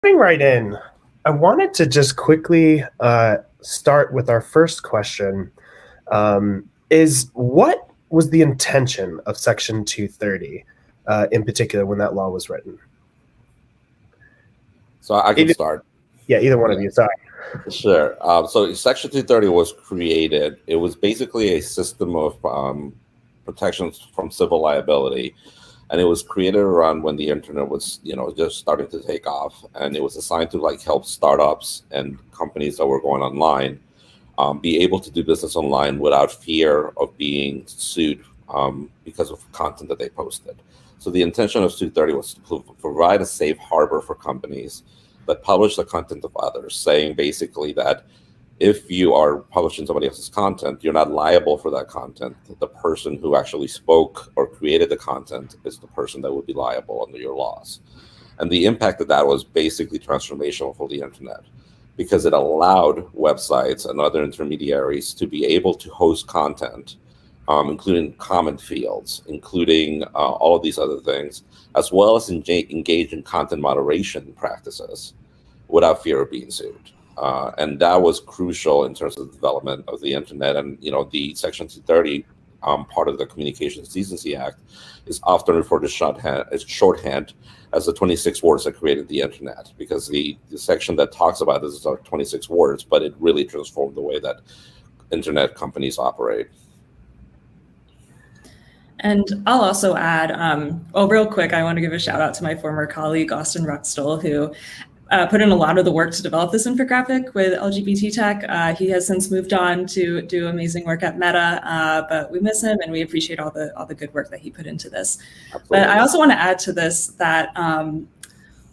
Jumping right in, I wanted to just quickly start with our first question. Is what was the intention of Section 230 in particular when that law was written? So I can start. Yeah, either one of you. Sorry. Sure. So Section 230 was created. It was basically a system of protections from civil liability. And it was created around when the internet was, just starting to take off. And it was assigned to help startups and companies that were going online be able to do business online without fear of being sued because of content that they posted. So the intention of 230 was to provide a safe harbor for companies that publish the content of others, saying basically that if you are publishing somebody else's content, you're not liable for that content. The person who actually spoke or created the content is the person that would be liable under your laws. And the impact of that was basically transformational for the internet, because it allowed websites and other intermediaries to be able to host content, including comment fields, including all of these other things, as well as engage in content moderation practices without fear of being sued. And that was crucial in terms of the development of the internet. And the Section 230 part of the Communications Decency Act is often referred to as shorthand as the 26 words that created the internet, because the section that talks about this is 26 words, but it really transformed the way that internet companies operate. And I'll also add, real quick, I want to give a shout out to my former colleague, Austin Ruxtell, who put in a lot of the work to develop this infographic with LGBT Tech. He has since moved on to do amazing work at Meta, but we miss him and we appreciate all the good work that he put into this. Absolutely. But I also want to add to this that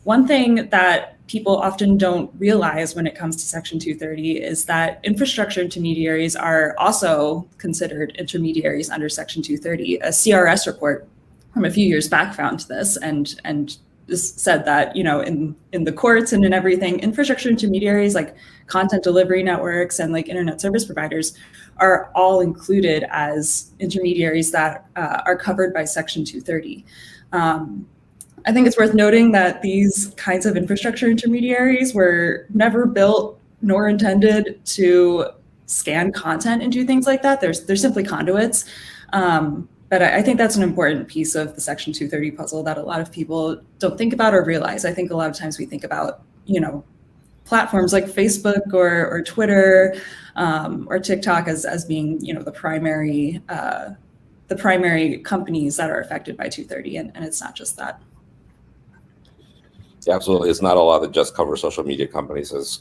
one thing that people often don't realize when it comes to Section 230 is that infrastructure intermediaries are also considered intermediaries under Section 230. A CRS report from a few years back found this and said that, in the courts and in everything, infrastructure intermediaries like content delivery networks and like internet service providers are all included as intermediaries that are covered by Section 230. I think it's worth noting that these kinds of infrastructure intermediaries were never built nor intended to scan content and do things like that. They're simply conduits. But I think that's an important piece of the Section 230 puzzle that a lot of people don't think about or realize. I think a lot of times we think about, platforms like Facebook or Twitter or TikTok as being, the primary companies that are affected by 230, and it's not just that. Yeah, absolutely. It's not a lot that just covers social media companies has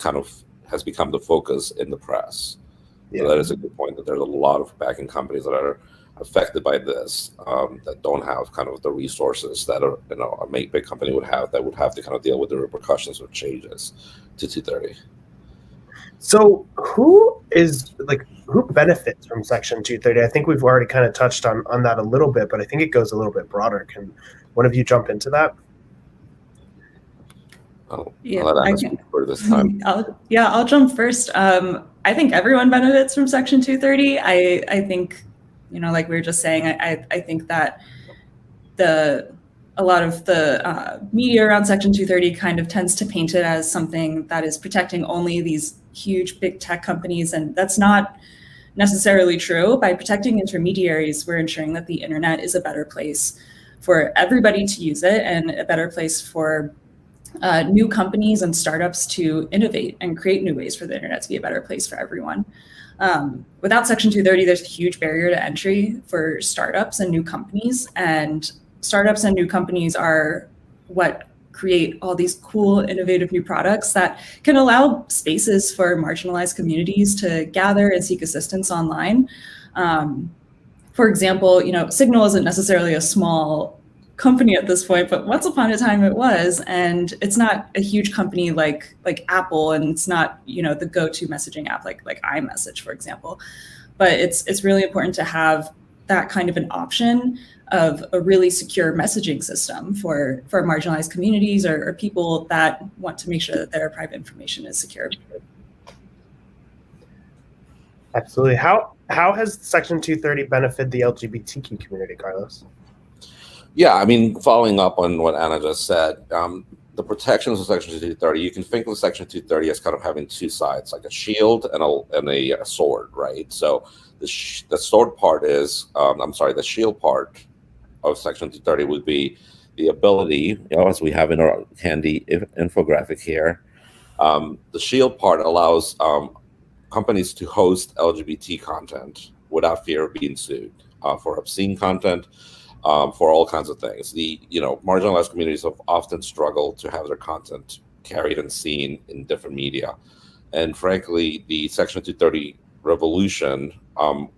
become the focus in the press. Yeah. So that is a good point, that there's a lot of backing companies that are affected by this that don't have kind of the resources that a big company would have, that would have to kind of deal with the repercussions of changes to 230. So who benefits from Section 230? I think we've already kind of touched on that a little bit, but I think it goes a little bit broader. Can one of you jump into that? Yeah, I can. For this time. I'll jump first. I think everyone benefits from Section 230. I think, like we were just saying, I think that a lot of the media around Section 230 kind of tends to paint it as something that is protecting only these huge big tech companies, and that's not necessarily true. By protecting intermediaries, we're ensuring that the internet is a better place for everybody to use it, and a better place for new companies and startups to innovate and create new ways for the internet to be a better place for everyone. Without Section 230, there's a huge barrier to entry for startups and new companies, and startups and new companies are what create all these cool, innovative new products that can allow spaces for marginalized communities to gather and seek assistance online. For example, Signal isn't necessarily a small company at this point, but once upon a time it was, and it's not a huge company like Apple, and it's not the go-to messaging app like iMessage, for example. But it's really important to have that kind of an option of a really secure messaging system for marginalized communities or people that want to make sure that their private information is secure. Absolutely. How has Section 230 benefited the LGBTQ community, Carlos? Yeah, I mean, following up on what Anna just said, the the protections of Section 230, you can think of Section 230 as kind of having two sides, like a shield and a sword, right? So the sword part is, the shield part of Section 230 would be the ability, as we have in our handy infographic here. The shield part allows companies to host LGBT content without fear of being sued for obscene content, for all kinds of things. Marginalized communities have often struggled to have their content carried and seen in different media. And frankly, the Section 230 revolution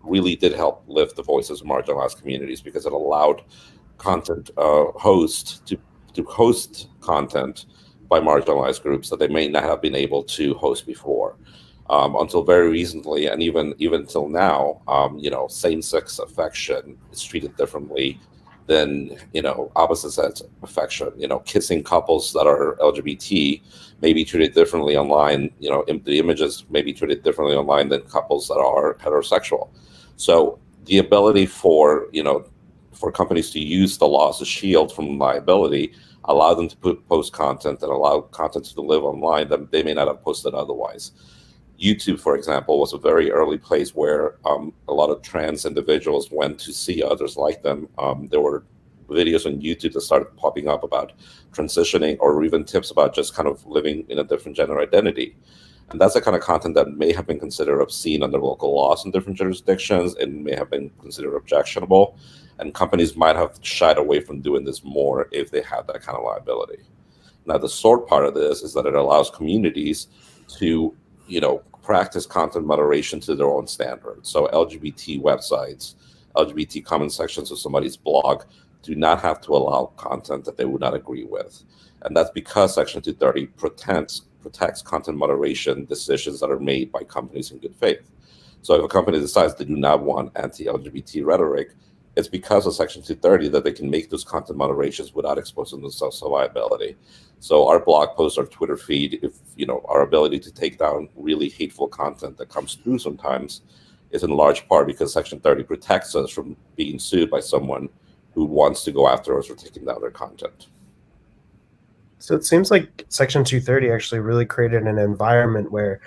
really did help lift the voices of marginalized communities, because it allowed content hosts to host content by marginalized groups that they may not have been able to host before. Until very recently, and even till now, same-sex affection is treated differently than opposite sex affection. Kissing couples that are LGBT may be treated differently online. The images may be treated differently online than couples that are heterosexual. So the ability for companies to use the law as a shield from liability allow them to post content and allow content to live online that they may not have posted otherwise. YouTube, for example, was a very early place where a lot of trans individuals went to see others like them. There were videos on YouTube that started popping up about transitioning, or even tips about just kind of living in a different gender identity. And that's the kind of content that may have been considered obscene under local laws in different jurisdictions and may have been considered objectionable. And companies might have shied away from doing this more if they had that kind of liability. Now, the sword part of this is that it allows communities to, practice content moderation to their own standards. So LGBT websites, LGBT comment sections of somebody's blog do not have to allow content that they would not agree with. And that's because Section 230 protects content moderation decisions that are made by companies in good faith. So if a company decides they do not want anti-LGBT rhetoric, it's because of Section 230 that they can make those content moderations without exposing themselves to liability. So our blog posts, our Twitter feed, our ability to take down really hateful content that comes through sometimes is in large part because Section 30 protects us from being sued by someone who wants to go after us for taking down their content. So it seems like Section 230 actually really created an environment where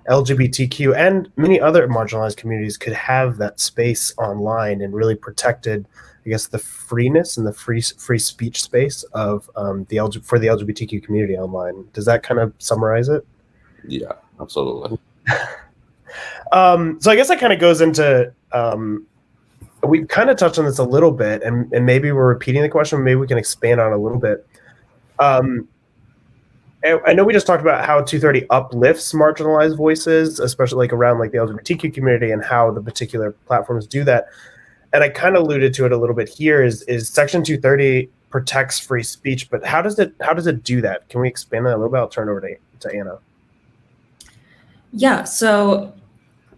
LGBTQ and many other marginalized communities could have that space online and really protected, I guess, the freeness and the free speech space of for the LGBTQ community online. Does that kind of summarize it? Yeah, absolutely. So I guess that kind of goes into, we've kind of touched on this a little bit, and maybe we're repeating the question. Maybe we can expand on it a little bit. I know we just talked about how 230 uplifts marginalized voices, especially around the LGBTQ community, and how the particular platforms do that. And I kind of alluded to it a little bit here. Is Section 230 protects free speech, but how does it do that? Can we expand that a little bit? I'll turn over to Anna. Yeah. So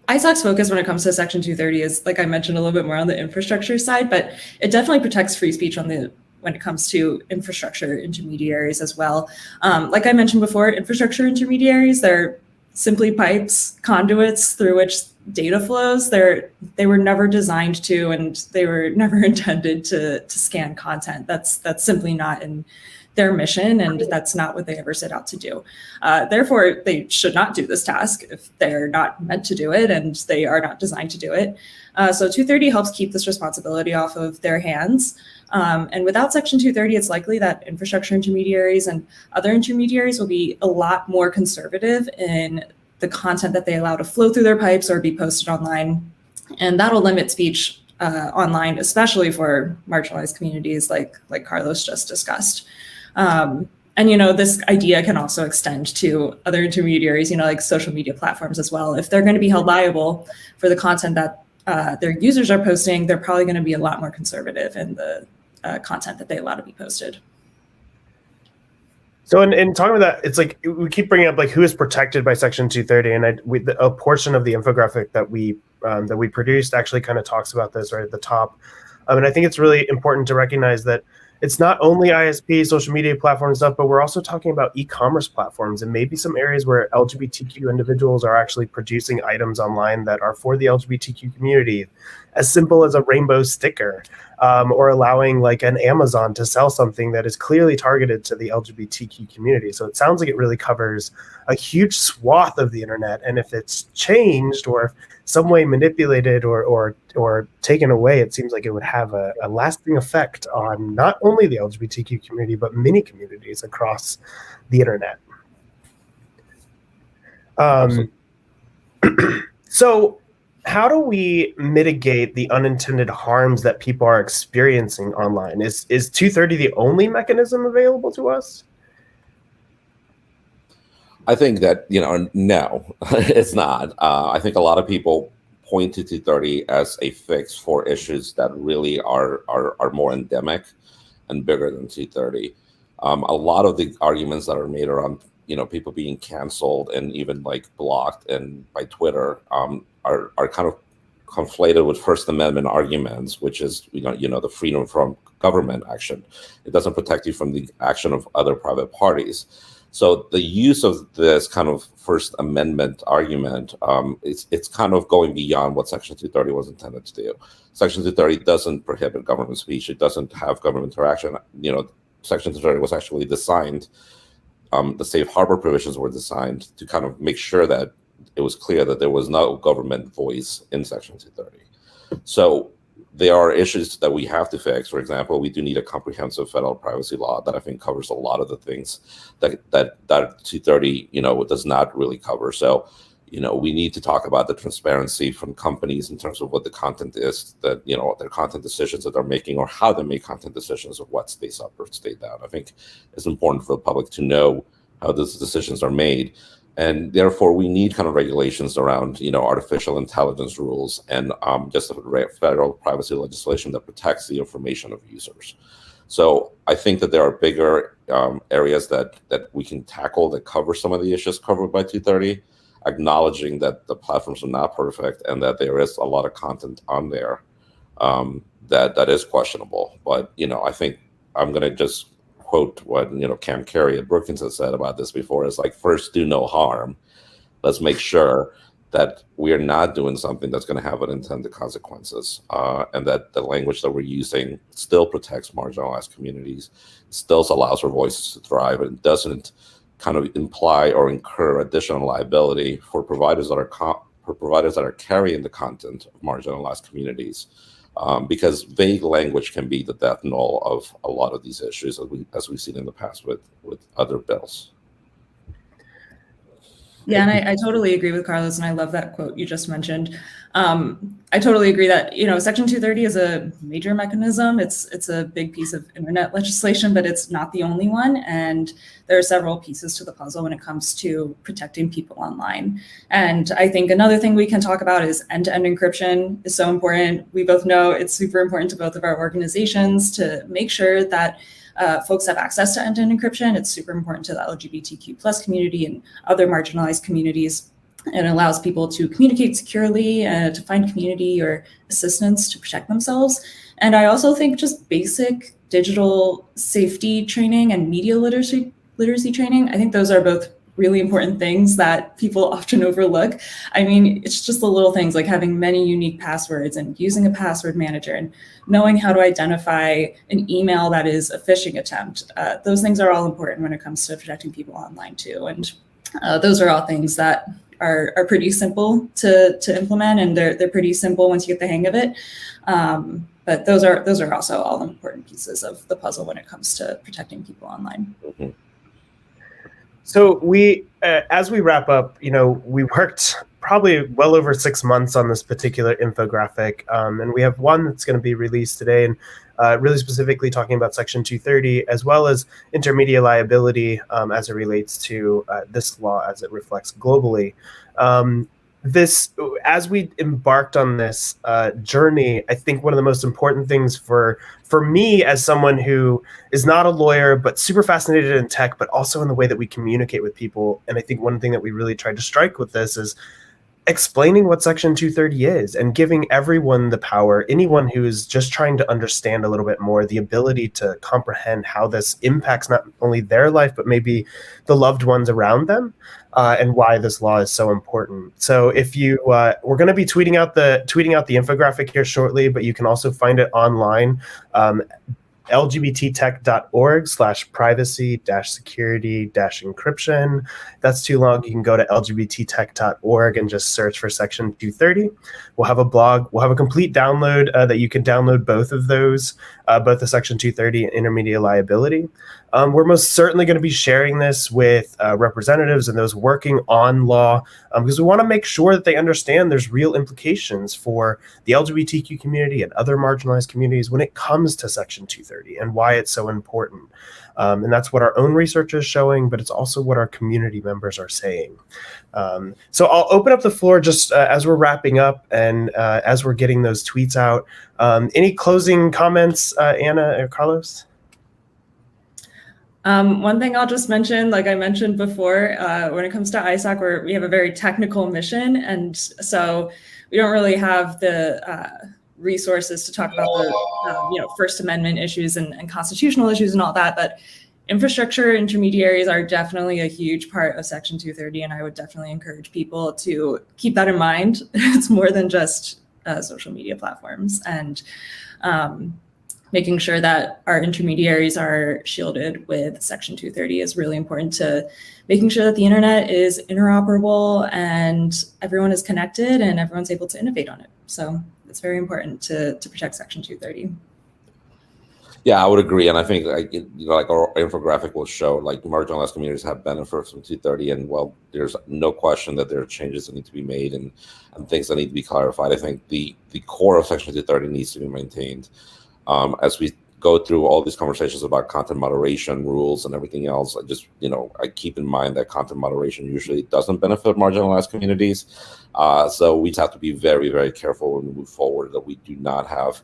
ISOC's focus when it comes to Section 230 is, like I mentioned, a little bit more on the infrastructure side, but it definitely protects free speech when it comes to infrastructure intermediaries as well. Like I mentioned before, infrastructure intermediaries, they're simply pipes, conduits through which data flows. They were never designed to, and they were never intended to scan content. That's simply not in their mission, and that's not what they ever set out to do. Therefore, they should not do this task if they're not meant to do it, and they are not designed to do it. So 230 helps keep this responsibility off of their hands. And without Section 230, it's likely that infrastructure intermediaries and other intermediaries will be a lot more conservative in the content that they allow to flow through their pipes or be posted online. And that'll limit speech online, especially for marginalized communities like Carlos just discussed. And, this idea can also extend to other intermediaries, like social media platforms as well. If they're going to be held liable for the content that their users are posting, they're probably going to be a lot more conservative in the content that they allow to be posted. So in talking about that, it's we keep bringing up who is protected by Section 230, and a portion of the infographic that we produced actually kind of talks about this right at the top. And I think it's really important to recognize that it's not only ISP, social media platform stuff, but we're also talking about e-commerce platforms and maybe some areas where LGBTQ individuals are actually producing items online that are for the LGBTQ community, as simple as a rainbow sticker, or allowing like an Amazon to sell something that is clearly targeted to the LGBTQ community. So it sounds like it really covers a huge swath of the internet. And if it's changed or some way manipulated or taken away, it seems like it would have a lasting effect on not only the LGBTQ community, but many communities across the internet. So how do we mitigate the unintended harms that people are experiencing online? Is 230 the only mechanism available to us? I think that, no, it's not. I think a lot of people point to 230 as a fix for issues that really are more endemic and bigger than 230. A lot of the arguments that are made around, people being canceled and even like blocked and by Twitter are kind of conflated with First Amendment arguments, which is, the freedom from government action. It doesn't protect you from the action of other private parties. So the use of this kind of First Amendment argument, it's kind of going beyond what Section 230 was intended to do. Section 230 doesn't prohibit government speech. It doesn't have government interaction. Section 230 was actually designed, the safe harbor provisions were designed to kind of make sure that it was clear that there was no government voice in Section 230. So there are issues that we have to fix. For example, we do need a comprehensive federal privacy law that I think covers a lot of the things that 230, does not really cover. So, we need to talk about the transparency from companies in terms of what the content is, that, their content decisions that they're making, or how they make content decisions of what stays up or stay down. I think it's important for the public to know how those decisions are made. And therefore, we need kind of regulations around, artificial intelligence rules and just a federal privacy legislation that protects the information of users. So I think that there are bigger areas that we can tackle that cover some of the issues covered by 230, acknowledging that the platforms are not perfect and that there is a lot of content on there that is questionable. But, I think I'm going to just quote what Cam Carey at Brookings has said about this before, is like, first do no harm. Let's make sure that we are not doing something that's going to have unintended consequences, and that the language that we're using still protects marginalized communities, still allows for voices to thrive, and doesn't kind of imply or incur additional liability for providers that are carrying the content of marginalized communities. Because vague language can be the death knell of a lot of these issues, as we've seen in the past with other bills. Yeah, and I totally agree with Carlos, and I love that quote you just mentioned. I totally agree that, Section 230 is a major mechanism. It's a big piece of internet legislation, but it's not the only one. And there are several pieces to the puzzle when it comes to protecting people online. And I think another thing we can talk about is end-to-end encryption is so important. We both know it's super important to both of our organizations to make sure that folks have access to end-to-end encryption. It's super important to the LGBTQ plus community and other marginalized communities. It allows people to communicate securely, to find community or assistance to protect themselves. And I also think just basic digital safety training and media literacy training, I think those are both really important things that people often overlook. I mean, it's just the little things like having many unique passwords and using a password manager and knowing how to identify an email that is a phishing attempt. Those things are all important when it comes to protecting people online too. And those are all things that are pretty simple to implement, and they're pretty simple once you get the hang of it. But those are also all important pieces of the puzzle when it comes to protecting people online. Mm-hmm. So we, as we wrap up, we worked probably well over 6 months on this particular infographic, and we have one that's going to be released today, and really specifically talking about Section 230, as well as intermediate liability as it relates to this law as it reflects globally. As we embarked on this journey, I think one of the most important things for me as someone who is not a lawyer, but super fascinated in tech, but also in the way that we communicate with people. And I think one thing that we really tried to strike with this is explaining what Section 230 is and giving everyone the power, anyone who is just trying to understand a little bit more, the ability to comprehend how this impacts not only their life, but maybe the loved ones around them, and why this law is so important. So if you, we're going to be tweeting out the infographic here shortly, but you can also find it online. lgbttech.org/privacy-security-encryption. That's too long. You can go to lgbttech.org and just search for Section 230. We'll have a blog. We'll have a complete download that you can download both of those, both the Section 230 and intermediate liability. We're most certainly going to be sharing this with representatives and those working on law, because we want to make sure that they understand there's real implications for the LGBTQ community and other marginalized communities when it comes to Section 230 and why it's so important. And that's what our own research is showing, but it's also what our community members are saying. So I'll open up the floor just as we're wrapping up and as we're getting those tweets out. Any closing comments, Anna or Carlos? One thing I'll just mention, like I mentioned before, when it comes to ISAC, we have a very technical mission, and so we don't really have the resources to talk about the First Amendment issues and constitutional issues and all that. But infrastructure intermediaries are definitely a huge part of Section 230, and I would definitely encourage people to keep that in mind. It's more than just social media platforms, and making sure that our intermediaries are shielded with Section 230 is really important to making sure that the internet is interoperable and everyone is connected and everyone's able to innovate on it. So it's very important to protect Section 230. Yeah, I would agree, and I think like our infographic will show, like, marginalized communities have benefit from 230, and well, there's no question that there are changes that need to be made and things that need to be clarified. I think the core of Section 230 needs to be maintained. As we go through all these conversations about content moderation rules and everything else, I keep in mind that content moderation usually doesn't benefit marginalized communities. So we have to be very, very careful when we move forward that we do not have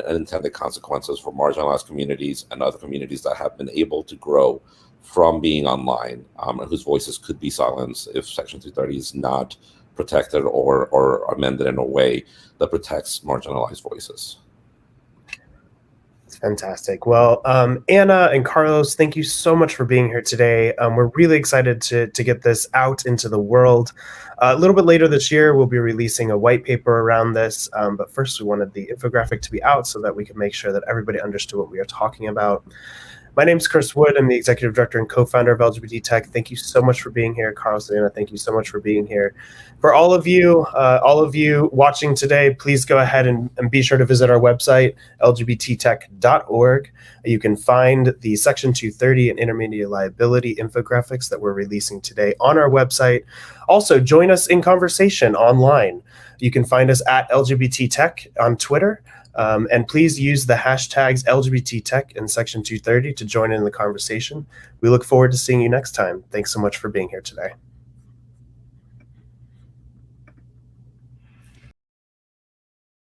unintended consequences for marginalized communities and other communities that have been able to grow from being online, and whose voices could be silenced if Section 230 is not protected or amended in a way that protects marginalized voices. Fantastic. Well, Anna and Carlos, thank you so much for being here today. We're really excited to get this out into the world. A little bit later this year, we'll be releasing a white paper around this. But first, we wanted the infographic to be out so that we could make sure that everybody understood what we are talking about. My name is Chris Wood. I'm the executive director and co-founder of LGBT Tech. Thank you so much for being here. Carlos and Anna, thank you so much for being here. For all of you watching today, please go ahead and be sure to visit our website, lgbttech.org. You can find the Section 230 and intermediate liability infographics that we're releasing today on our website. Also, join us in conversation online. You can find us at LGBT Tech on Twitter. And please use the hashtags LGBT Tech and Section 230 to join in the conversation. We look forward to seeing you next time. Thanks so much for being here today.